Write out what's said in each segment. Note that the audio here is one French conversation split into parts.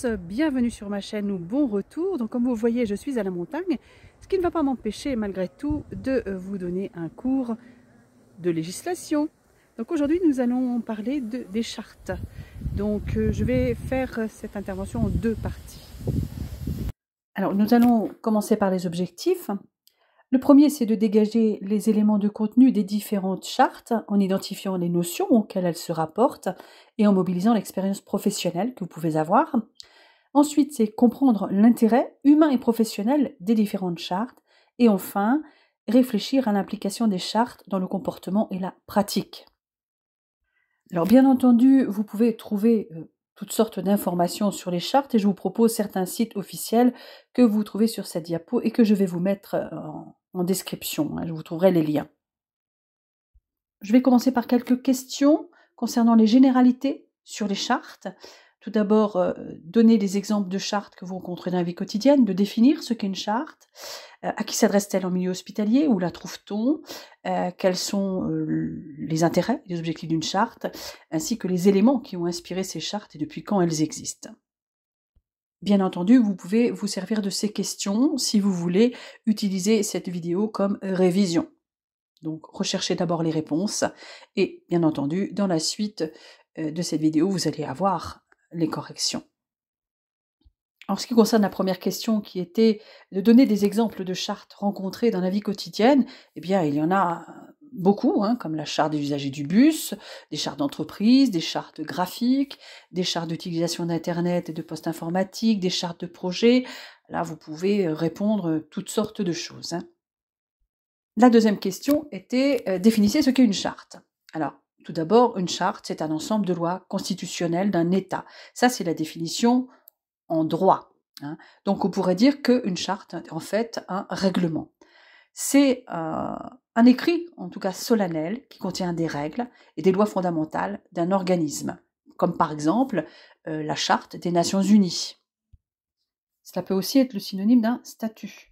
tous, bienvenue sur ma chaîne ou bon retour. Donc comme vous voyez, je suis à la montagne, ce qui ne va pas m'empêcher malgré tout de vous donner un cours de législation. Donc aujourd'hui nous allons parler des chartes. Donc je vais faire cette intervention en deux parties. Alors nous allons commencer par les objectifs. Le premier, c'est de dégager les éléments de contenu des différentes chartes en identifiant les notions auxquelles elles se rapportent et en mobilisant l'expérience professionnelle que vous pouvez avoir. Ensuite, c'est comprendre l'intérêt humain et professionnel des différentes chartes. Et enfin, réfléchir à l'implication des chartes dans le comportement et la pratique. Alors bien entendu, vous pouvez trouver toutes sortes d'informations sur les chartes et je vous propose certains sites officiels que vous trouvez sur cette diapo et que je vais vous mettre en description. Je vous trouverai les liens. Je vais commencer par quelques questions concernant les généralités sur les chartes. Tout d'abord, donner des exemples de chartes que vous rencontrez dans la vie quotidienne, de définir ce qu'est une charte, à qui s'adresse-t-elle en milieu hospitalier, où la trouve-t-on, quels sont les intérêts et les objectifs d'une charte, ainsi que les éléments qui ont inspiré ces chartes et depuis quand elles existent. Bien entendu, vous pouvez vous servir de ces questions si vous voulez utiliser cette vidéo comme révision. Donc, recherchez d'abord les réponses et, bien entendu, dans la suite de cette vidéo, vous allez avoir les corrections. En ce qui concerne la première question qui était de donner des exemples de chartes rencontrées dans la vie quotidienne, eh bien, il y en a beaucoup, comme la charte des usagers du bus, des chartes d'entreprise, des chartes graphiques, des chartes d'utilisation d'Internet et de postes informatiques, des chartes de projet. Là, vous pouvez répondre toutes sortes de choses. La deuxième question était définissez ce qu'est une charte. Alors, tout d'abord, une charte, c'est un ensemble de lois constitutionnelles d'un État. Ça, c'est la définition en droit. Donc, on pourrait dire qu'une charte est en fait un règlement. C'est un écrit, en tout cas solennel, qui contient des règles et des lois fondamentales d'un organisme, comme par exemple la Charte des Nations Unies. Cela peut aussi être le synonyme d'un statut.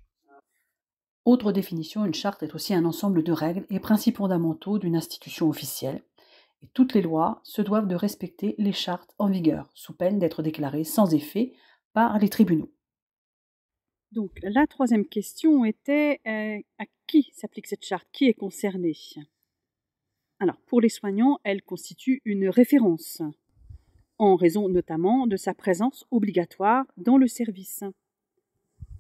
Autre définition, une charte est aussi un ensemble de règles et principes fondamentaux d'une institution officielle. Et toutes les lois se doivent de respecter les chartes en vigueur, sous peine d'être déclarées sans effet par les tribunaux. Donc la troisième question était à qui s'applique cette charte? Qui est concerné? Alors pour les soignants, elle constitue une référence, en raison notamment de sa présence obligatoire dans le service.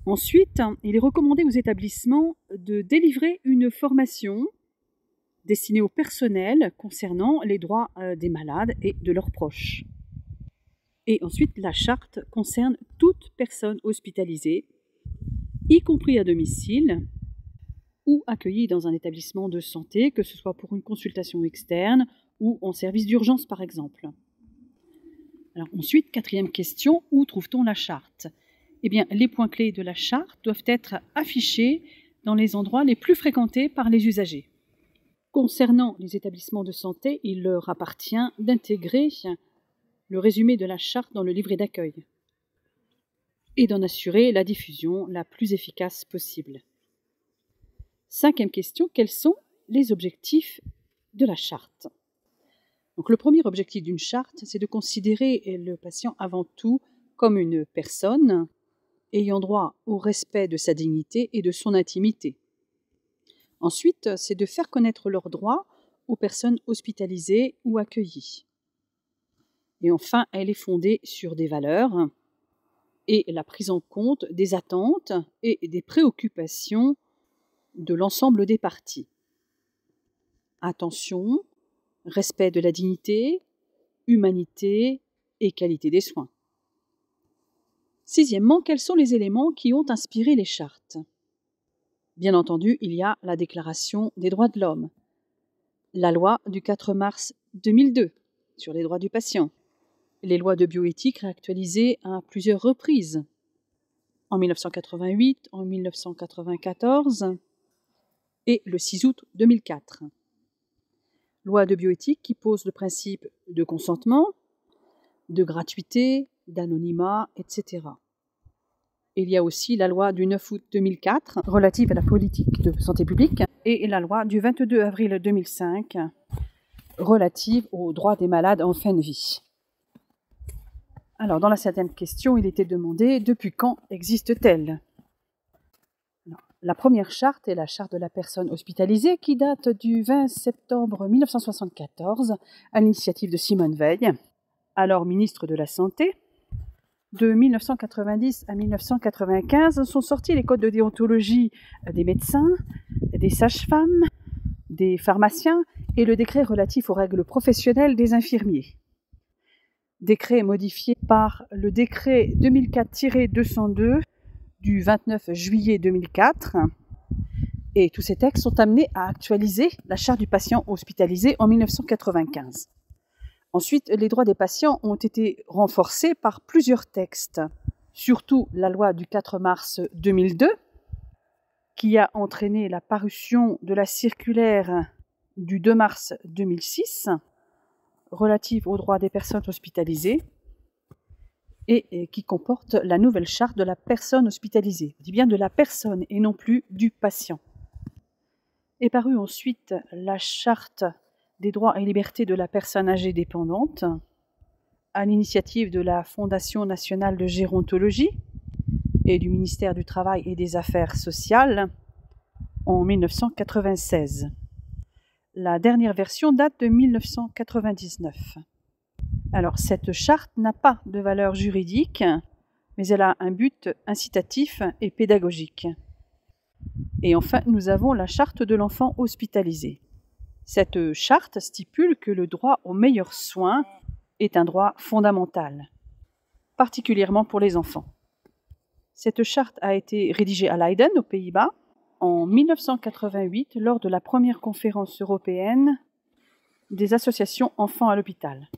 Ensuite, il est recommandé aux établissements de délivrer une formation destinée au personnel concernant les droits des malades et de leurs proches. Et ensuite, la charte concerne toute personne hospitalisée, y compris à domicile ou accueillie dans un établissement de santé, que ce soit pour une consultation externe ou en service d'urgence par exemple. Alors ensuite, quatrième question, où trouve-t-on la charte? Eh bien, les points clés de la charte doivent être affichés dans les endroits les plus fréquentés par les usagers. Concernant les établissements de santé, il leur appartient d'intégrer le résumé de la charte dans le livret d'accueil et d'en assurer la diffusion la plus efficace possible. Cinquième question, quels sont les objectifs de la charte? Donc, le premier objectif d'une charte, c'est de considérer le patient avant tout comme une personne ayant droit au respect de sa dignité et de son intimité. Ensuite, c'est de faire connaître leurs droits aux personnes hospitalisées ou accueillies. Et enfin, elle est fondée sur des valeurs et la prise en compte des attentes et des préoccupations de l'ensemble des parties. Attention, respect de la dignité, humanité et qualité des soins. Sixièmement, quels sont les éléments qui ont inspiré les chartes? Bien entendu, il y a la Déclaration des droits de l'homme, la loi du 4 mars 2002 sur les droits du patient, les lois de bioéthique réactualisées à plusieurs reprises, en 1988, en 1994 et le 6 août 2004. Loi de bioéthique qui pose le principe de consentement, de gratuité, d'anonymat, etc. Il y a aussi la loi du 9 août 2004 relative à la politique de santé publique et la loi du 22 avril 2005 relative aux droits des malades en fin de vie. Alors, dans la 7e question, il était demandé « Depuis quand existe-t-elle » La première charte est la charte de la personne hospitalisée qui date du 20 septembre 1974 à l'initiative de Simone Veil, alors ministre de la Santé. De 1990 à 1995 sont sortis les codes de déontologie des médecins, des sages-femmes, des pharmaciens et le décret relatif aux règles professionnelles des infirmiers. Décret modifié par le décret 2004-202 du 29 juillet 2004. Et tous ces textes sont amenés à actualiser la charte du patient hospitalisé en 1995. Ensuite, les droits des patients ont été renforcés par plusieurs textes, surtout la loi du 4 mars 2002, qui a entraîné la parution de la circulaire du 2 mars 2006, relative aux droits des personnes hospitalisées, et qui comporte la nouvelle charte de la personne hospitalisée. On dit bien de la personne et non plus du patient. Est parue ensuite la charte des droits et libertés de la personne âgée dépendante, à l'initiative de la Fondation nationale de gérontologie et du ministère du Travail et des Affaires sociales en 1996. La dernière version date de 1999. Alors, cette charte n'a pas de valeur juridique, mais elle a un but incitatif et pédagogique. Et enfin, nous avons la charte de l'enfant hospitalisé. Cette charte stipule que le droit aux meilleurs soins est un droit fondamental, particulièrement pour les enfants. Cette charte a été rédigée à Leiden, aux Pays-Bas, en 1988, lors de la première conférence européenne des associations enfants à l'hôpital.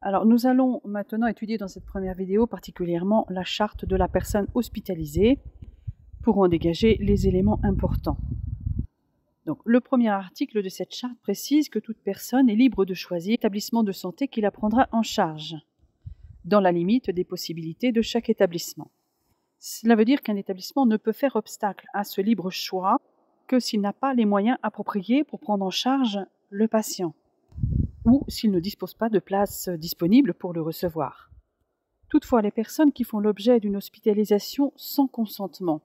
Alors, nous allons maintenant étudier dans cette première vidéo particulièrement la charte de la personne hospitalisée pour en dégager les éléments importants. Donc, le premier article de cette charte précise que toute personne est libre de choisir l'établissement de santé qui la prendra en charge, dans la limite des possibilités de chaque établissement. Cela veut dire qu'un établissement ne peut faire obstacle à ce libre choix que s'il n'a pas les moyens appropriés pour prendre en charge le patient, ou s'il ne dispose pas de place disponible pour le recevoir. Toutefois, les personnes qui font l'objet d'une hospitalisation sans consentement,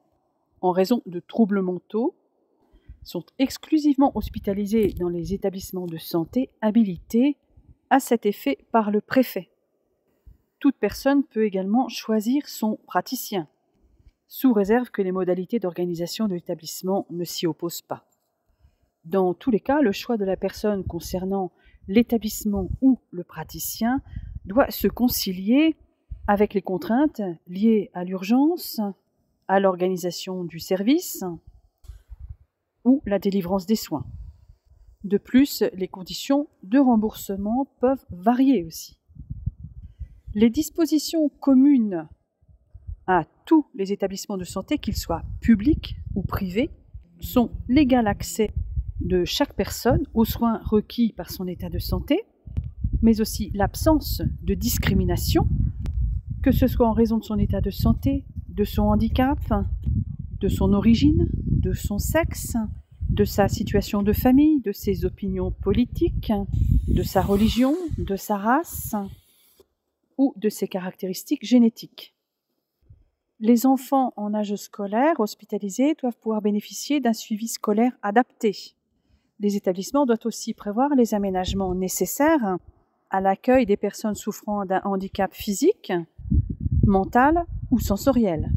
en raison de troubles mentaux, sont exclusivement hospitalisées dans les établissements de santé habilités à cet effet par le préfet. Toute personne peut également choisir son praticien, sous réserve que les modalités d'organisation de l'établissement ne s'y opposent pas. Dans tous les cas, le choix de la personne concernant l'établissement ou le praticien doit se concilier avec les contraintes liées à l'urgence, à l'organisation du service ou la délivrance des soins. De plus, les conditions de remboursement peuvent varier aussi. Les dispositions communes à tous les établissements de santé, qu'ils soient publics ou privés, sont l'égal accès de chaque personne aux soins requis par son état de santé, mais aussi l'absence de discrimination, que ce soit en raison de son état de santé, de son handicap, de son origine, de son sexe, de sa situation de famille, de ses opinions politiques, de sa religion, de sa race ou de ses caractéristiques génétiques. Les enfants en âge scolaire hospitalisés doivent pouvoir bénéficier d'un suivi scolaire adapté. Les établissements doivent aussi prévoir les aménagements nécessaires à l'accueil des personnes souffrant d'un handicap physique, mental ou sensoriel.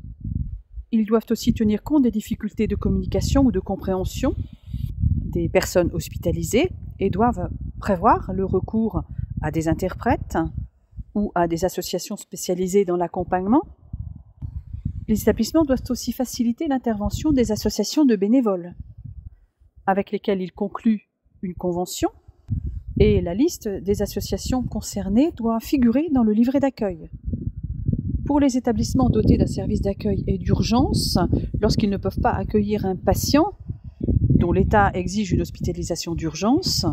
Ils doivent aussi tenir compte des difficultés de communication ou de compréhension des personnes hospitalisées et doivent prévoir le recours à des interprètes ou à des associations spécialisées dans l'accompagnement. Les établissements doivent aussi faciliter l'intervention des associations de bénévoles, avec lesquelles ils concluent une convention, et la liste des associations concernées doit figurer dans le livret d'accueil. Pour les établissements dotés d'un service d'accueil et d'urgence, lorsqu'ils ne peuvent pas accueillir un patient dont l'État exige une hospitalisation d'urgence,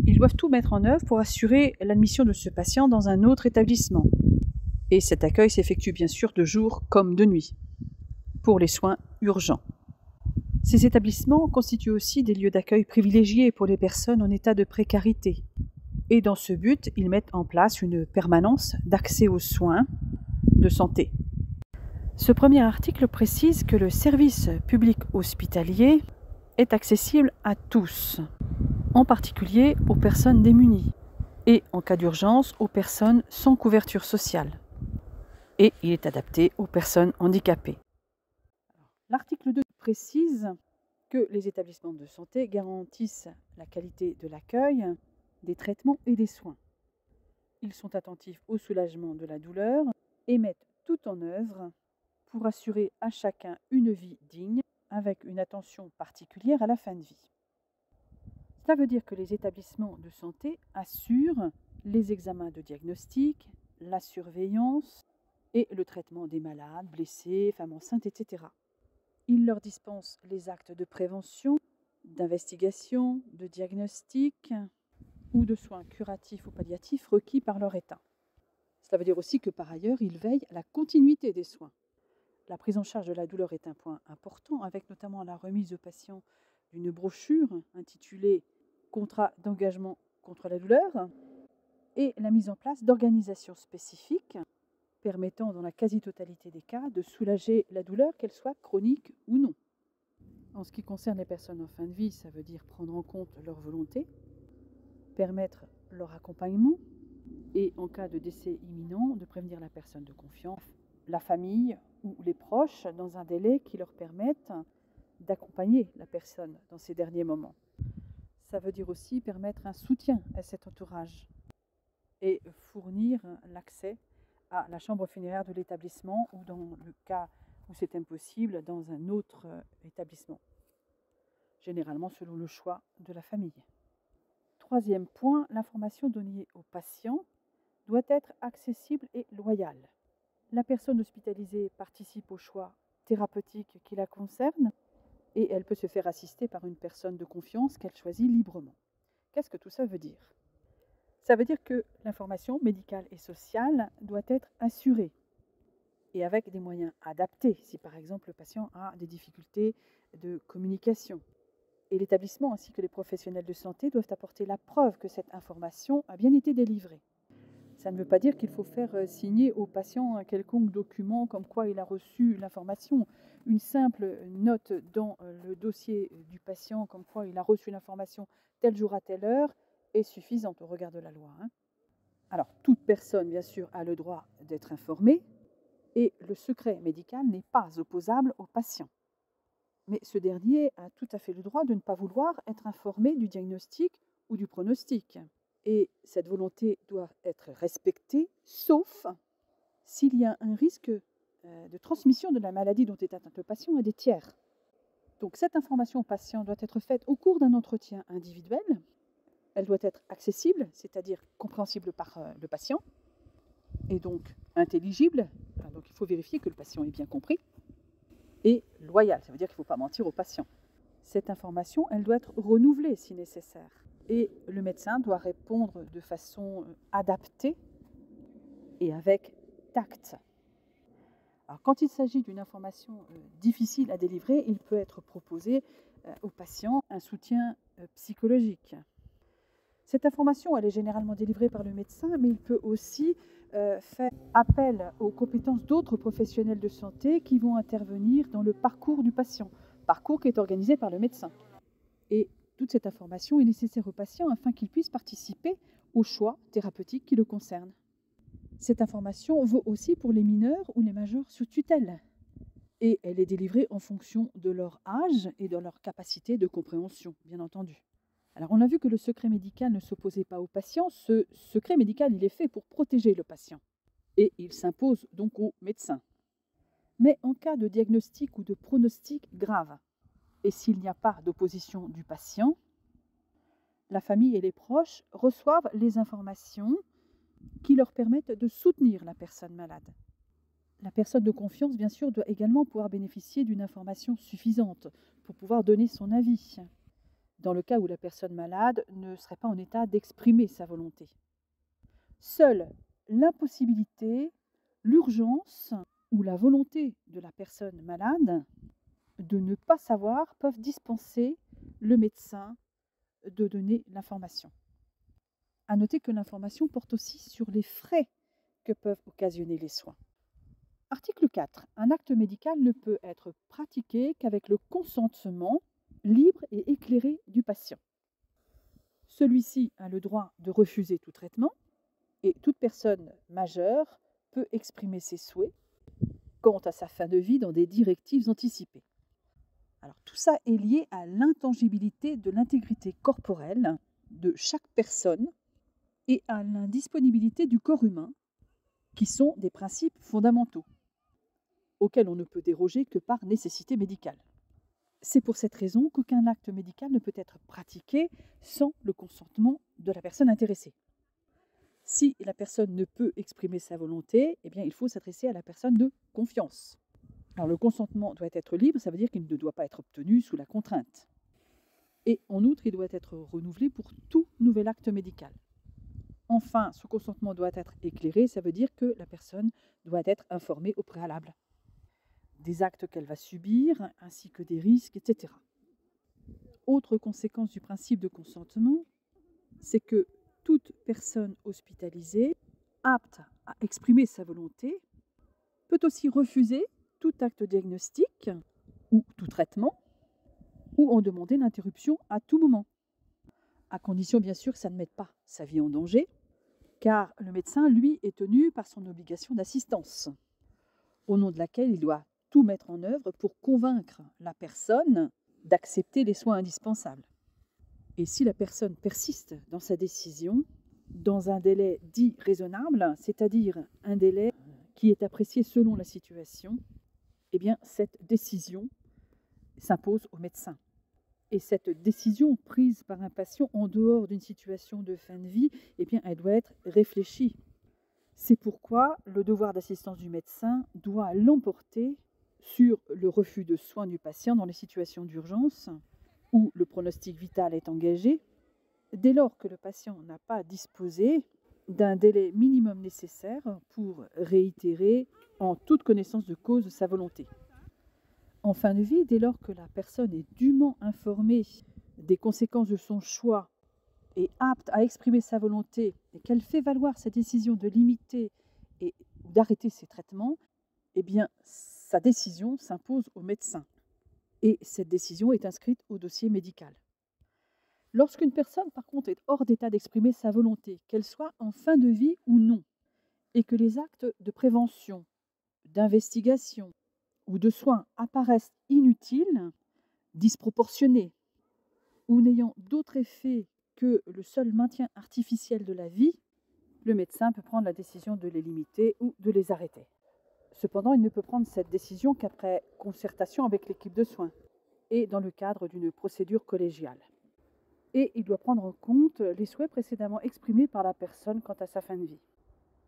ils doivent tout mettre en œuvre pour assurer l'admission de ce patient dans un autre établissement. Et cet accueil s'effectue bien sûr de jour comme de nuit, pour les soins urgents. Ces établissements constituent aussi des lieux d'accueil privilégiés pour les personnes en état de précarité, Et dans ce but, ils mettent en place une permanence d'accès aux soins de santé. Ce premier article précise que le service public hospitalier est accessible à tous, en particulier aux personnes démunies et, en cas d'urgence, aux personnes sans couverture sociale. Et il est adapté aux personnes handicapées. L'article 2 précise que les établissements de santé garantissent la qualité de l'accueil, des traitements et des soins. Ils sont attentifs au soulagement de la douleur et mettent tout en œuvre pour assurer à chacun une vie digne avec une attention particulière à la fin de vie. Cela veut dire que les établissements de santé assurent les examens de diagnostic, la surveillance et le traitement des malades, blessés, femmes enceintes, etc. Ils leur dispensent les actes de prévention, d'investigation, de diagnostic ou de soins curatifs ou palliatifs requis par leur état. Cela veut dire aussi que par ailleurs, ils veillent à la continuité des soins. La prise en charge de la douleur est un point important, avec notamment la remise au patient d'une brochure intitulée « Contrat d'engagement contre la douleur » et la mise en place d'organisations spécifiques permettant dans la quasi-totalité des cas de soulager la douleur, qu'elle soit chronique ou non. En ce qui concerne les personnes en fin de vie, ça veut dire prendre en compte leur volonté, permettre leur accompagnement et, en cas de décès imminent, de prévenir la personne de confiance, la famille ou les proches dans un délai qui leur permette d'accompagner la personne dans ces derniers moments. Ça veut dire aussi permettre un soutien à cet entourage et fournir l'accès à la chambre funéraire de l'établissement ou, dans le cas où c'est impossible, dans un autre établissement, généralement selon le choix de la famille. Troisième point, l'information donnée aux patients doit être accessible et loyale. La personne hospitalisée participe au choix thérapeutique qui la concerne et elle peut se faire assister par une personne de confiance qu'elle choisit librement. Qu'est-ce que tout ça veut dire ? Ça veut dire que l'information médicale et sociale doit être assurée et avec des moyens adaptés si par exemple le patient a des difficultés de communication. Et l'établissement ainsi que les professionnels de santé doivent apporter la preuve que cette information a bien été délivrée. Ça ne veut pas dire qu'il faut faire signer au patient un quelconque document comme quoi il a reçu l'information. Une simple note dans le dossier du patient comme quoi il a reçu l'information tel jour à telle heure est suffisante au regard de la loi. Alors, toute personne, bien sûr, a le droit d'être informée et le secret médical n'est pas opposable au patient. Mais ce dernier a tout à fait le droit de ne pas vouloir être informé du diagnostic ou du pronostic. Et cette volonté doit être respectée, sauf s'il y a un risque de transmission de la maladie dont est atteint le patient à des tiers. Donc cette information au patient doit être faite au cours d'un entretien individuel. Elle doit être accessible, c'est-à-dire compréhensible par le patient, et donc intelligible. Donc il faut vérifier que le patient ait bien compris. Et loyale, ça veut dire qu'il ne faut pas mentir au patient. Cette information, elle doit être renouvelée si nécessaire. Et le médecin doit répondre de façon adaptée et avec tact. Alors, quand il s'agit d'une information difficile à délivrer, il peut être proposé au patient un soutien psychologique. Cette information, elle est généralement délivrée par le médecin, mais il peut aussi faire appel aux compétences d'autres professionnels de santé qui vont intervenir dans le parcours du patient, parcours qui est organisé par le médecin. Et toute cette information est nécessaire au patient afin qu'il puisse participer au choix thérapeutique qui le concerne. Cette information vaut aussi pour les mineurs ou les majeurs sous tutelle. Et elle est délivrée en fonction de leur âge et de leur capacité de compréhension, bien entendu. Alors on a vu que le secret médical ne s'opposait pas au patient. Ce secret médical, il est fait pour protéger le patient. Et il s'impose donc au médecin. Mais en cas de diagnostic ou de pronostic grave, et s'il n'y a pas d'opposition du patient, la famille et les proches reçoivent les informations qui leur permettent de soutenir la personne malade. La personne de confiance, bien sûr, doit également pouvoir bénéficier d'une information suffisante pour pouvoir donner son avis, dans le cas où la personne malade ne serait pas en état d'exprimer sa volonté. Seule l'impossibilité, l'urgence ou la volonté de la personne malade de ne pas savoir peuvent dispenser le médecin de donner l'information. À noter que l'information porte aussi sur les frais que peuvent occasionner les soins. Article 4. Un acte médical ne peut être pratiqué qu'avec le consentement libre et éclairé du patient. Celui-ci a le droit de refuser tout traitement et toute personne majeure peut exprimer ses souhaits quant à sa fin de vie dans des directives anticipées. Alors, tout ça est lié à l'intangibilité de l'intégrité corporelle de chaque personne et à l'indisponibilité du corps humain, qui sont des principes fondamentaux, auxquels on ne peut déroger que par nécessité médicale. C'est pour cette raison qu'aucun acte médical ne peut être pratiqué sans le consentement de la personne intéressée. Si la personne ne peut exprimer sa volonté, eh bien, il faut s'adresser à la personne de confiance. Alors, le consentement doit être libre, ça veut dire qu'il ne doit pas être obtenu sous la contrainte. Et en outre, il doit être renouvelé pour tout nouvel acte médical. Enfin, ce consentement doit être éclairé, ça veut dire que la personne doit être informée au préalable des actes qu'elle va subir, ainsi que des risques, etc. Autre conséquence du principe de consentement, c'est que toute personne hospitalisée, apte à exprimer sa volonté, peut aussi refuser tout acte diagnostique ou tout traitement, ou en demander l'interruption à tout moment, à condition bien sûr que ça ne mette pas sa vie en danger, car le médecin, lui, est tenu par son obligation d'assistance, au nom de laquelle il doit tout mettre en œuvre pour convaincre la personne d'accepter les soins indispensables. Et si la personne persiste dans sa décision, dans un délai dit raisonnable, c'est-à-dire un délai qui est apprécié selon la situation, eh bien cette décision s'impose au médecin. Et cette décision prise par un patient en dehors d'une situation de fin de vie, eh bien elle doit être réfléchie. C'est pourquoi le devoir d'assistance du médecin doit l'emporter sur le refus de soins du patient dans les situations d'urgence où le pronostic vital est engagé, dès lors que le patient n'a pas disposé d'un délai minimum nécessaire pour réitérer en toute connaissance de cause sa volonté. En fin de vie, dès lors que la personne est dûment informée des conséquences de son choix et apte à exprimer sa volonté et qu'elle fait valoir sa décision de limiter et d'arrêter ses traitements, eh bien, sa décision s'impose au médecin. Et cette décision est inscrite au dossier médical. Lorsqu'une personne, par contre, est hors d'état d'exprimer sa volonté, qu'elle soit en fin de vie ou non, et que les actes de prévention, d'investigation ou de soins apparaissent inutiles, disproportionnés, ou n'ayant d'autre effet que le seul maintien artificiel de la vie, le médecin peut prendre la décision de les limiter ou de les arrêter. Cependant, il ne peut prendre cette décision qu'après concertation avec l'équipe de soins et dans le cadre d'une procédure collégiale. Et il doit prendre en compte les souhaits précédemment exprimés par la personne quant à sa fin de vie.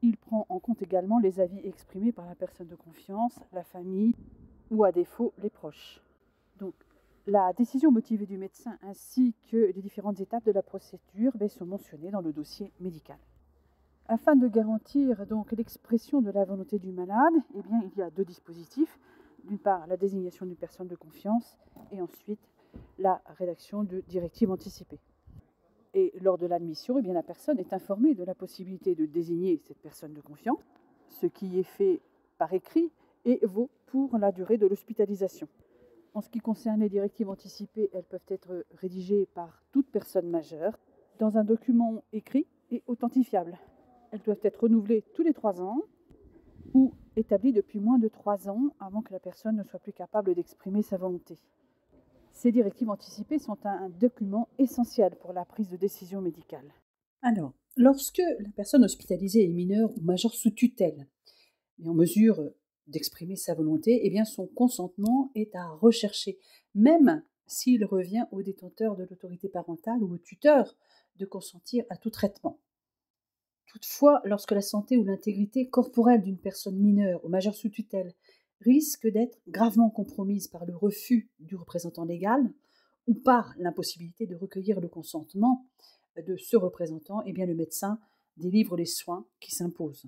Il prend en compte également les avis exprimés par la personne de confiance, la famille ou à défaut les proches. Donc, la décision motivée du médecin ainsi que les différentes étapes de la procédure sont mentionnées dans le dossier médical. Afin de garantir donc l'expression de la volonté du malade, eh bien, il y a deux dispositifs. D'une part, la désignation d'une personne de confiance et ensuite la rédaction de directives anticipées. Et lors de l'admission, eh bien, la personne est informée de la possibilité de désigner cette personne de confiance, ce qui est fait par écrit et vaut pour la durée de l'hospitalisation. En ce qui concerne les directives anticipées, elles peuvent être rédigées par toute personne majeure dans un document écrit et authentifiable. Elles doivent être renouvelées tous les 3 ans ou établies depuis moins de 3 ans avant que la personne ne soit plus capable d'exprimer sa volonté. Ces directives anticipées sont un document essentiel pour la prise de décision médicale. Alors, lorsque la personne hospitalisée est mineure ou majeure sous tutelle, et en mesure d'exprimer sa volonté, eh bien son consentement est à rechercher, même s'il revient au détenteur de l'autorité parentale ou au tuteur de consentir à tout traitement. Toutefois, lorsque la santé ou l'intégrité corporelle d'une personne mineure ou majeure sous tutelle risque d'être gravement compromise par le refus du représentant légal ou par l'impossibilité de recueillir le consentement de ce représentant, eh bien le médecin délivre les soins qui s'imposent.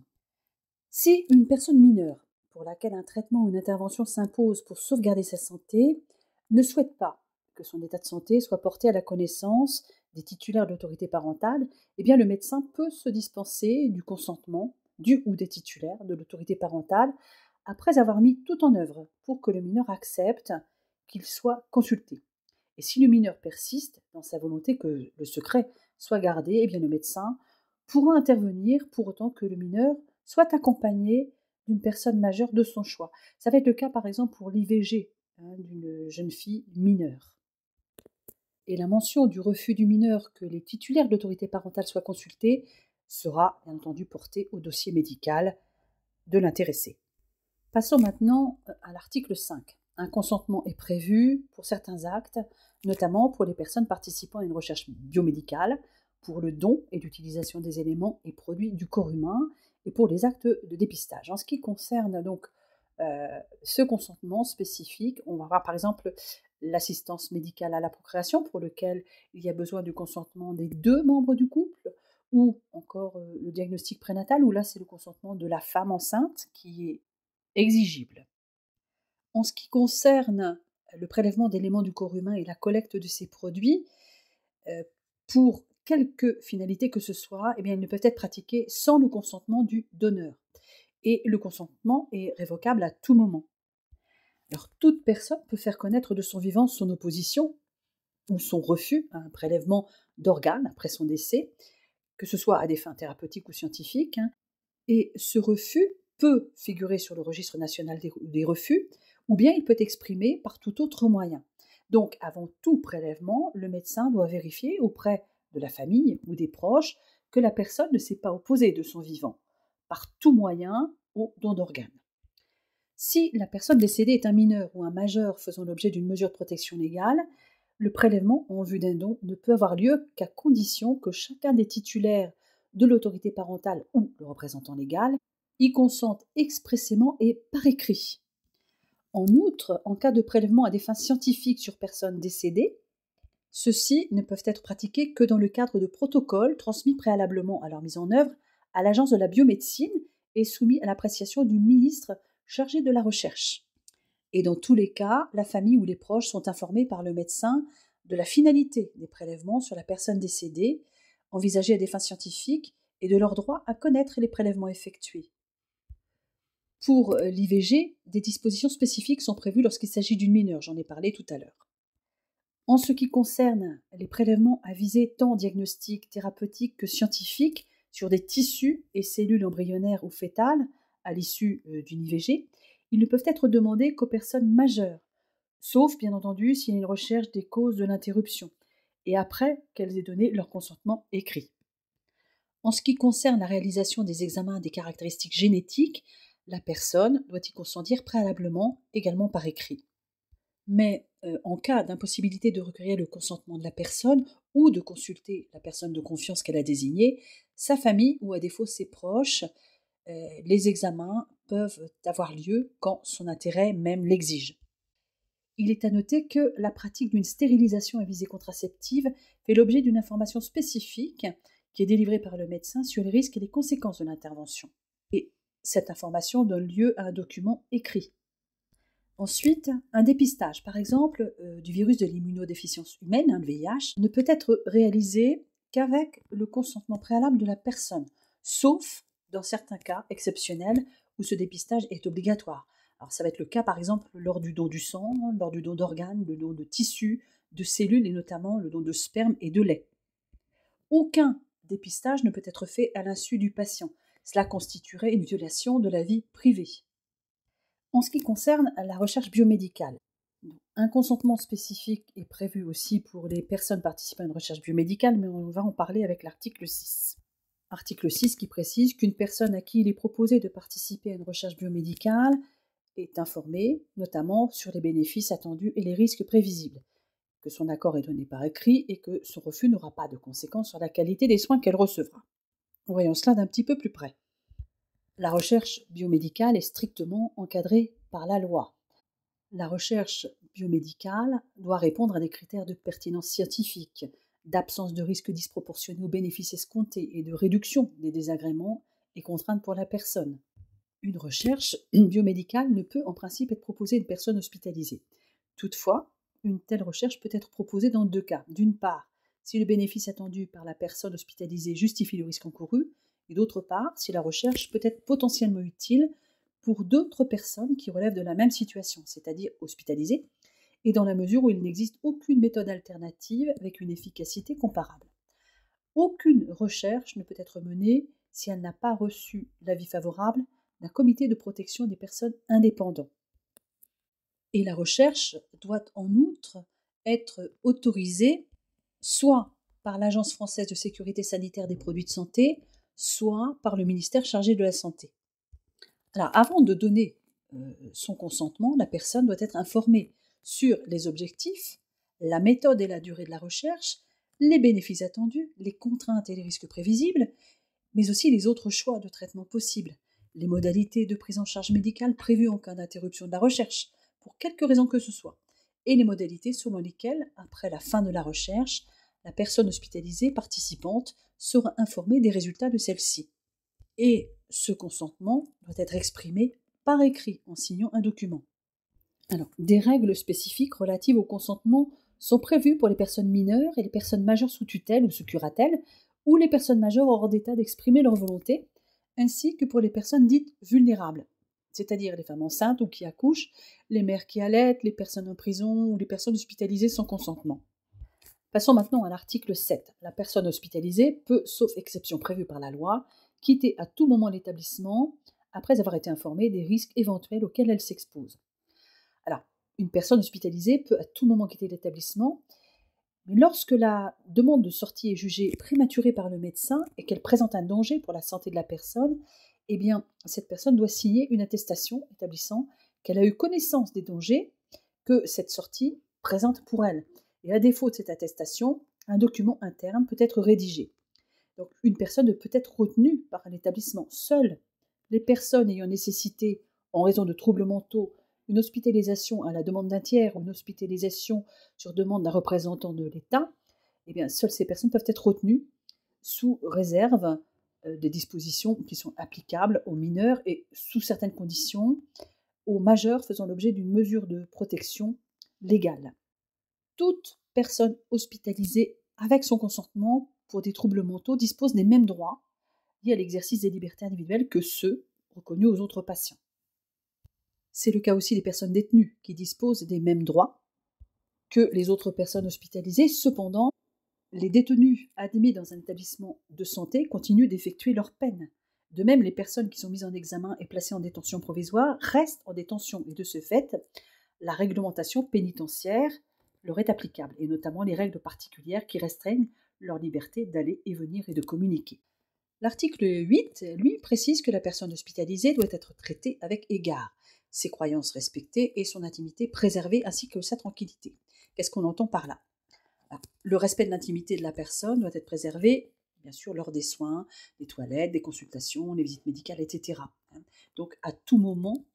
Si une personne mineure, pour laquelle un traitement ou une intervention s'impose pour sauvegarder sa santé, ne souhaite pas que son état de santé soit porté à la connaissance des titulaires de l'autorité parentale, eh bien le médecin peut se dispenser du consentement du ou des titulaires de l'autorité parentale après avoir mis tout en œuvre pour que le mineur accepte qu'il soit consulté. Et si le mineur persiste dans sa volonté que le secret soit gardé, eh bien le médecin pourra intervenir pour autant que le mineur soit accompagné d'une personne majeure de son choix. Ça va être le cas par exemple pour l'IVG d'une jeune fille mineure. Et la mention du refus du mineur que les titulaires de l'autorité parentale soient consultés sera bien entendu portée au dossier médical de l'intéressé. Passons maintenant à l'article 5. Un consentement est prévu pour certains actes, notamment pour les personnes participant à une recherche biomédicale, pour le don et l'utilisation des éléments et produits du corps humain, et pour les actes de dépistage. En ce qui concerne donc ce consentement spécifique, on va voir par exemple l'assistance médicale à la procréation, pour lequel il y a besoin du consentement des deux membres du couple, ou encore le diagnostic prénatal, où là c'est le consentement de la femme enceinte qui est exigible. En ce qui concerne le prélèvement d'éléments du corps humain et la collecte de ces produits, pour quelque finalité que ce soit, eh bien, ils ne peuvent être pratiqués sans le consentement du donneur. Et le consentement est révocable à tout moment. Alors, toute personne peut faire connaître de son vivant son opposition ou son refus à un prélèvement d'organes après son décès, que ce soit à des fins thérapeutiques ou scientifiques, et ce refus peut figurer sur le registre national des refus, ou bien il peut exprimer par tout autre moyen. Donc, avant tout prélèvement, le médecin doit vérifier auprès de la famille ou des proches que la personne ne s'est pas opposée de son vivant, par tout moyen, au don d'organes. Si la personne décédée est un mineur ou un majeur faisant l'objet d'une mesure de protection légale, le prélèvement en vue d'un don ne peut avoir lieu qu'à condition que chacun des titulaires de l'autorité parentale ou le représentant légal y consente expressément et par écrit. En outre, en cas de prélèvement à des fins scientifiques sur personnes décédées, ceux-ci ne peuvent être pratiqués que dans le cadre de protocoles transmis préalablement à leur mise en œuvre à l'Agence de la biomédecine et soumis à l'appréciation du ministre chargé de la recherche. Et dans tous les cas, la famille ou les proches sont informés par le médecin de la finalité des prélèvements sur la personne décédée, envisagés à des fins scientifiques, et de leur droit à connaître les prélèvements effectués. Pour l'IVG, des dispositions spécifiques sont prévues lorsqu'il s'agit d'une mineure, j'en ai parlé tout à l'heure. En ce qui concerne les prélèvements à visée tant diagnostique, thérapeutique que scientifique sur des tissus et cellules embryonnaires ou fœtales à l'issue d'une IVG, ils ne peuvent être demandés qu'aux personnes majeures, sauf bien entendu s'il y a une recherche des causes de l'interruption, et après qu'elles aient donné leur consentement écrit. En ce qui concerne la réalisation des examens des caractéristiques génétiques, la personne doit y consentir préalablement, également par écrit. Mais en cas d'impossibilité de recueillir le consentement de la personne ou de consulter la personne de confiance qu'elle a désignée, sa famille ou à défaut ses proches, les examens peuvent avoir lieu quand son intérêt même l'exige. Il est à noter que la pratique d'une stérilisation à visée contraceptive fait l'objet d'une information spécifique qui est délivrée par le médecin sur les risques et les conséquences de l'intervention. Et cette information donne lieu à un document écrit. Ensuite, un dépistage, par exemple, du virus de l'immunodéficience humaine, le VIH, ne peut être réalisé qu'avec le consentement préalable de la personne, sauf dans certains cas exceptionnels où ce dépistage est obligatoire. Alors ça va être le cas, par exemple, lors du don du sang, lors du don d'organes, le don de tissus, de cellules et notamment le don de sperme et de lait. Aucun dépistage ne peut être fait à l'insu du patient. Cela constituerait une violation de la vie privée. En ce qui concerne la recherche biomédicale, un consentement spécifique est prévu aussi pour les personnes participant à une recherche biomédicale, mais on va en parler avec l'article 6. Article 6 qui précise qu'une personne à qui il est proposé de participer à une recherche biomédicale est informée, notamment sur les bénéfices attendus et les risques prévisibles, que son accord est donné par écrit et que son refus n'aura pas de conséquences sur la qualité des soins qu'elle recevra. Voyons cela d'un petit peu plus près. La recherche biomédicale est strictement encadrée par la loi. La recherche biomédicale doit répondre à des critères de pertinence scientifique, d'absence de risque disproportionné aux bénéfices escomptés et de réduction des désagréments et contraintes pour la personne. Une recherche biomédicale ne peut en principe être proposée à une personne hospitalisée. Toutefois, une telle recherche peut être proposée dans deux cas. D'une part, si le bénéfice attendu par la personne hospitalisée justifie le risque encouru, et d'autre part, si la recherche peut être potentiellement utile pour d'autres personnes qui relèvent de la même situation, c'est-à-dire hospitalisées, et dans la mesure où il n'existe aucune méthode alternative avec une efficacité comparable. Aucune recherche ne peut être menée si elle n'a pas reçu l'avis favorable d'un comité de protection des personnes indépendant. Et la recherche doit en outre être autorisée soit par l'Agence française de sécurité sanitaire des produits de santé, soit par le ministère chargé de la santé. Alors, avant de donner son consentement, la personne doit être informée sur les objectifs, la méthode et la durée de la recherche, les bénéfices attendus, les contraintes et les risques prévisibles, mais aussi les autres choix de traitement possibles, les modalités de prise en charge médicale prévues en cas d'interruption de la recherche, pour quelque raison que ce soit, et les modalités selon lesquelles, après la fin de la recherche, la personne hospitalisée participante sera informée des résultats de celle-ci. Et ce consentement doit être exprimé par écrit en signant un document. Alors, des règles spécifiques relatives au consentement sont prévues pour les personnes mineures et les personnes majeures sous tutelle ou sous curatelle, ou les personnes majeures hors d'état d'exprimer leur volonté, ainsi que pour les personnes dites vulnérables, c'est-à-dire les femmes enceintes ou qui accouchent, les mères qui allaitent, les personnes en prison ou les personnes hospitalisées sans consentement. Passons maintenant à l'article 7. La personne hospitalisée peut, sauf exception prévue par la loi, quitter à tout moment l'établissement après avoir été informée des risques éventuels auxquels elle s'expose. Alors, une personne hospitalisée peut à tout moment quitter l'établissement, mais lorsque la demande de sortie est jugée prématurée par le médecin et qu'elle présente un danger pour la santé de la personne, eh bien, cette personne doit signer une attestation établissant qu'elle a eu connaissance des dangers que cette sortie présente pour elle. Et à défaut de cette attestation, un document interne peut être rédigé. Donc, une personne ne peut être retenue par un établissement. Seules les personnes ayant nécessité, en raison de troubles mentaux, une hospitalisation à la demande d'un tiers ou une hospitalisation sur demande d'un représentant de l'État, eh bien, seules ces personnes peuvent être retenues sous réserve des dispositions qui sont applicables aux mineurs et, sous certaines conditions, aux majeurs faisant l'objet d'une mesure de protection légale. Toute personne hospitalisée avec son consentement pour des troubles mentaux dispose des mêmes droits liés à l'exercice des libertés individuelles que ceux reconnus aux autres patients. C'est le cas aussi des personnes détenues qui disposent des mêmes droits que les autres personnes hospitalisées. Cependant, les détenus admis dans un établissement de santé continuent d'effectuer leur peine. De même, les personnes qui sont mises en examen et placées en détention provisoire restent en détention et de ce fait, la réglementation pénitentiaire leur est applicable, et notamment les règles particulières qui restreignent leur liberté d'aller et venir et de communiquer. L'article 8, lui, précise que la personne hospitalisée doit être traitée avec égard, ses croyances respectées et son intimité préservée ainsi que sa tranquillité. Qu'est-ce qu'on entend par là ? Le respect de l'intimité de la personne doit être préservé, bien sûr, lors des soins, des toilettes, des consultations, des visites médicales, etc. Donc, à tout moment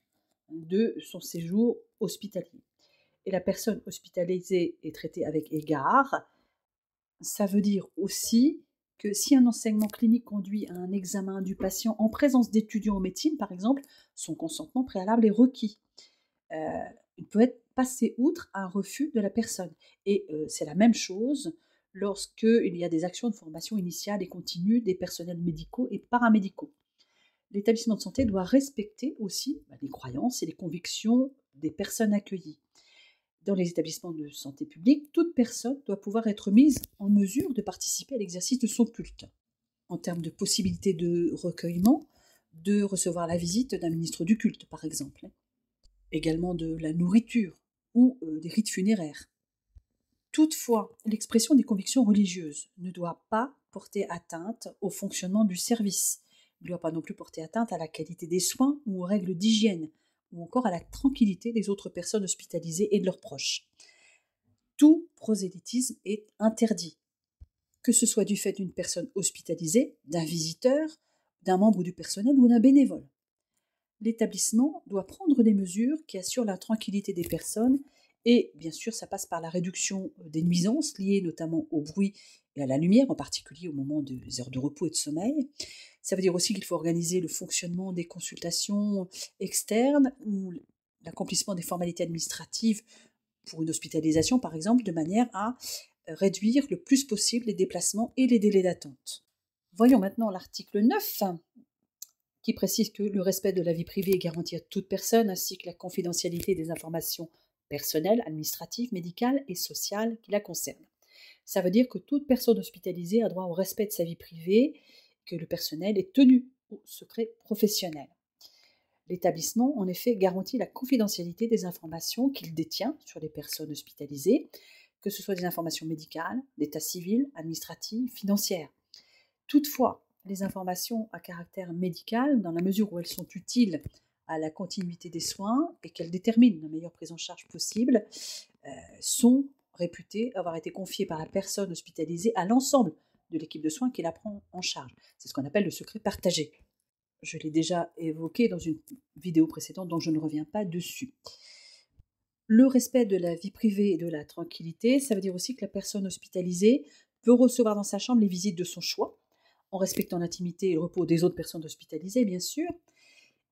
de son séjour hospitalier. Et la personne hospitalisée est traitée avec égard. Ça veut dire aussi que si un enseignement clinique conduit à un examen du patient en présence d'étudiants en médecine, par exemple, son consentement préalable est requis. Il peut être passé outre un refus de la personne. Et c'est la même chose lorsqu'il y a des actions de formation initiale et continue des personnels médicaux et paramédicaux. L'établissement de santé doit respecter aussi les croyances et les convictions des personnes accueillies. Dans les établissements de santé publique, toute personne doit pouvoir être mise en mesure de participer à l'exercice de son culte, en termes de possibilité de recueillement, de recevoir la visite d'un ministre du culte, par exemple, également de la nourriture ou des rites funéraires. Toutefois, l'expression des convictions religieuses ne doit pas porter atteinte au fonctionnement du service, ne doit pas non plus porter atteinte à la qualité des soins ou aux règles d'hygiène, ou encore à la tranquillité des autres personnes hospitalisées et de leurs proches. Tout prosélytisme est interdit, que ce soit du fait d'une personne hospitalisée, d'un visiteur, d'un membre du personnel ou d'un bénévole. L'établissement doit prendre des mesures qui assurent la tranquillité des personnes et, bien sûr, ça passe par la réduction des nuisances liées notamment au bruit et à la lumière, en particulier au moment des heures de repos et de sommeil. Ça veut dire aussi qu'il faut organiser le fonctionnement des consultations externes ou l'accomplissement des formalités administratives pour une hospitalisation, par exemple, de manière à réduire le plus possible les déplacements et les délais d'attente. Voyons maintenant l'article 9 qui précise que le respect de la vie privée est garanti à toute personne ainsi que la confidentialité des informations personnelles, administratives, médicales et sociales qui la concernent. Ça veut dire que toute personne hospitalisée a droit au respect de sa vie privée, que le personnel est tenu au secret professionnel. L'établissement, en effet, garantit la confidentialité des informations qu'il détient sur les personnes hospitalisées, que ce soit des informations médicales, d'état civil, administratives, financières. Toutefois, les informations à caractère médical, dans la mesure où elles sont utiles à la continuité des soins et qu'elles déterminent la meilleure prise en charge possible, sont réputées avoir été confiées par la personne hospitalisée à l'ensemble de l'équipe de soins qui la prend en charge. C'est ce qu'on appelle le secret partagé. Je l'ai déjà évoqué dans une vidéo précédente, donc je ne reviens pas dessus. Le respect de la vie privée et de la tranquillité, ça veut dire aussi que la personne hospitalisée peut recevoir dans sa chambre les visites de son choix, en respectant l'intimité et le repos des autres personnes hospitalisées, bien sûr,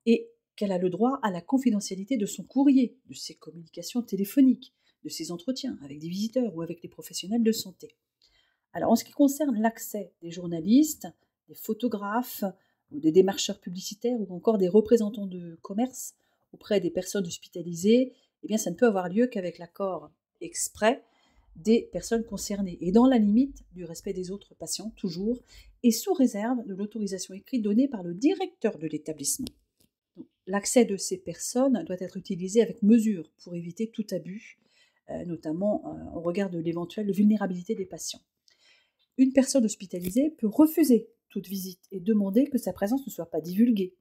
et qu'elle a le droit à la confidentialité de son courrier, de ses communications téléphoniques, de ses entretiens avec des visiteurs ou avec les professionnels de santé. Alors, en ce qui concerne l'accès des journalistes, des photographes, ou des démarcheurs publicitaires ou encore des représentants de commerce auprès des personnes hospitalisées, eh bien, ça ne peut avoir lieu qu'avec l'accord exprès des personnes concernées et dans la limite du respect des autres patients, toujours, et sous réserve de l'autorisation écrite donnée par le directeur de l'établissement. L'accès de ces personnes doit être utilisé avec mesure pour éviter tout abus, notamment au regard de l'éventuelle vulnérabilité des patients. Une personne hospitalisée peut refuser toute visite et demander que sa présence ne soit pas divulguée.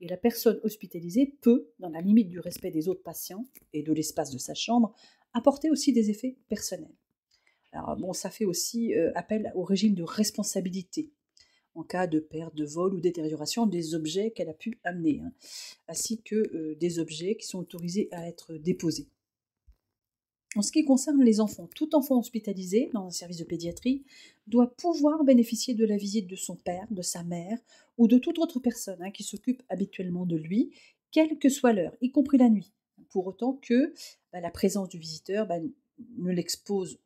Et la personne hospitalisée peut, dans la limite du respect des autres patients et de l'espace de sa chambre, apporter aussi des effets personnels. Alors bon, ça fait aussi appel au régime de responsabilité en cas de perte, de vol ou détérioration des objets qu'elle a pu amener, ainsi que des objets qui sont autorisés à être déposés. En ce qui concerne les enfants, tout enfant hospitalisé dans un service de pédiatrie doit pouvoir bénéficier de la visite de son père, de sa mère ou de toute autre personne qui s'occupe habituellement de lui, quelle que soit l'heure, y compris la nuit, pour autant que la présence du visiteur ne l'expose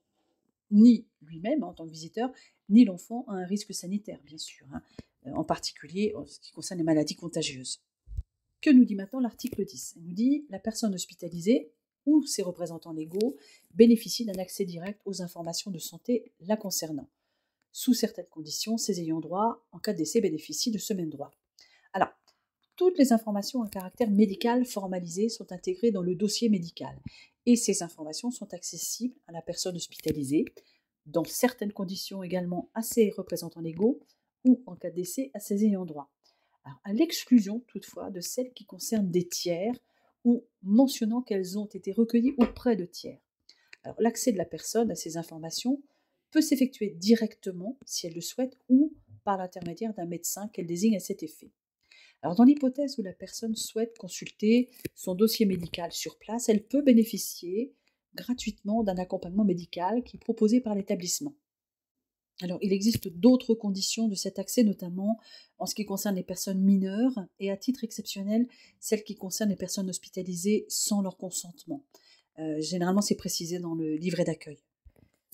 ni lui-même en tant que visiteur, ni l'enfant à un risque sanitaire, bien sûr, en particulier en ce qui concerne les maladies contagieuses. Que nous dit maintenant l'article 10 ? Il nous dit « La personne hospitalisée ou ses représentants légaux bénéficient d'un accès direct aux informations de santé la concernant. Sous certaines conditions, ses ayants droit, en cas de décès, bénéficient de ce même droit. » Alors, toutes les informations à caractère médical formalisé sont intégrées dans le dossier médical et ces informations sont accessibles à la personne hospitalisée, dans certaines conditions également à ses représentants légaux ou, en cas de décès, à ses ayants droit. Alors, à l'exclusion toutefois de celles qui concernent des tiers ou mentionnant qu'elles ont été recueillies auprès de tiers. Alors, l'accès de la personne à ces informations peut s'effectuer directement, si elle le souhaite, ou par l'intermédiaire d'un médecin qu'elle désigne à cet effet. Alors, dans l'hypothèse où la personne souhaite consulter son dossier médical sur place, elle peut bénéficier gratuitement d'un accompagnement médical qui est proposé par l'établissement. Alors, il existe d'autres conditions de cet accès, notamment en ce qui concerne les personnes mineures et à titre exceptionnel, celles qui concernent les personnes hospitalisées sans leur consentement. Généralement, c'est précisé dans le livret d'accueil.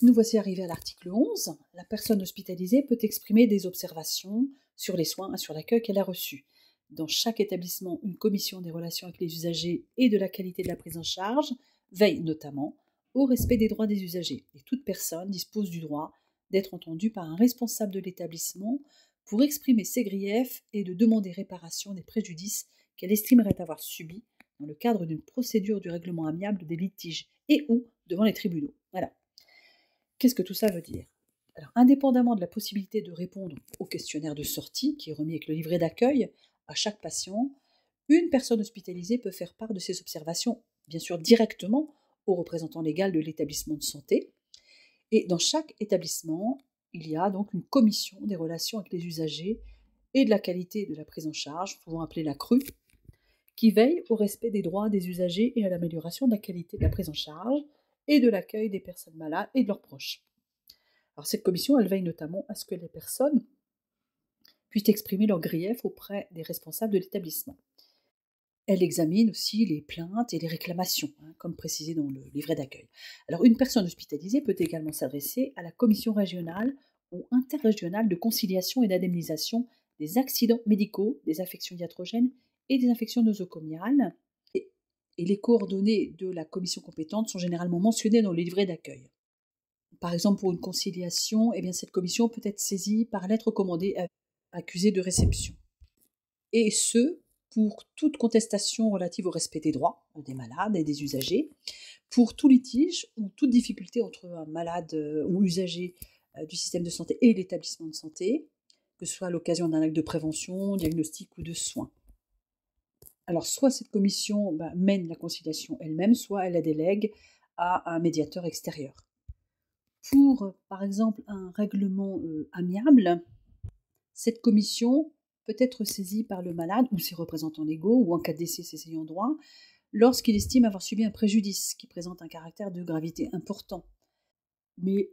Nous voici arrivés à l'article 11. La personne hospitalisée peut exprimer des observations sur les soins et sur l'accueil qu'elle a reçu. Dans chaque établissement, une commission des relations avec les usagers et de la qualité de la prise en charge veille notamment au respect des droits des usagers. Et toute personne dispose du droit d'être entendue par un responsable de l'établissement pour exprimer ses griefs et de demander réparation des préjudices qu'elle estimerait avoir subis dans le cadre d'une procédure du règlement amiable des litiges et ou devant les tribunaux. Voilà. Qu'est-ce que tout ça veut dire ? Alors, indépendamment de la possibilité de répondre au questionnaire de sortie qui est remis avec le livret d'accueil à chaque patient, une personne hospitalisée peut faire part de ses observations, bien sûr directement au représentant légal de l'établissement de santé. Et dans chaque établissement, il y a donc une commission des relations avec les usagers et de la qualité de la prise en charge, souvent appelée la CRU, qui veille au respect des droits des usagers et à l'amélioration de la qualité de la prise en charge et de l'accueil des personnes malades et de leurs proches. Alors cette commission, elle veille notamment à ce que les personnes puissent exprimer leurs griefs auprès des responsables de l'établissement. Elle examine aussi les plaintes et les réclamations, comme précisé dans le livret d'accueil. Alors, une personne hospitalisée peut également s'adresser à la commission régionale ou interrégionale de conciliation et d'indemnisation des accidents médicaux, des infections iatrogènes et des infections nosocomiales. Et les coordonnées de la commission compétente sont généralement mentionnées dans le livret d'accueil. Par exemple, pour une conciliation, eh bien, cette commission peut être saisie par lettre recommandée accusée de réception. Et ce, pour toute contestation relative au respect des droits des malades et des usagers, pour tout litige ou toute difficulté entre un malade ou usager du système de santé et l'établissement de santé, que ce soit à l'occasion d'un acte de prévention, diagnostic ou de soins. Alors, soit cette commission mène la conciliation elle-même, soit elle la délègue à un médiateur extérieur. Pour, par exemple, un règlement amiable, cette commission peut être saisie par le malade ou ses représentants légaux, ou en cas de décès ses ayants droit, lorsqu'il estime avoir subi un préjudice qui présente un caractère de gravité important. Mais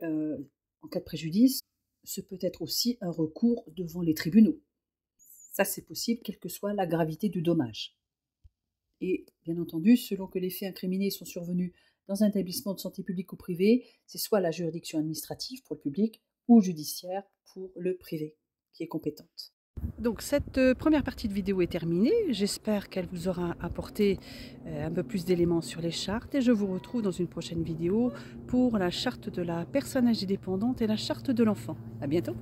en cas de préjudice, ce peut être aussi un recours devant les tribunaux. Ça, c'est possible, quelle que soit la gravité du dommage. Et bien entendu, selon que les faits incriminés sont survenus dans un établissement de santé public ou privé, c'est soit la juridiction administrative pour le public ou judiciaire pour le privé qui est compétente. Donc cette première partie de vidéo est terminée. J'espère qu'elle vous aura apporté un peu plus d'éléments sur les chartes et je vous retrouve dans une prochaine vidéo pour la charte de la personne âgée dépendante et la charte de l'enfant. À bientôt.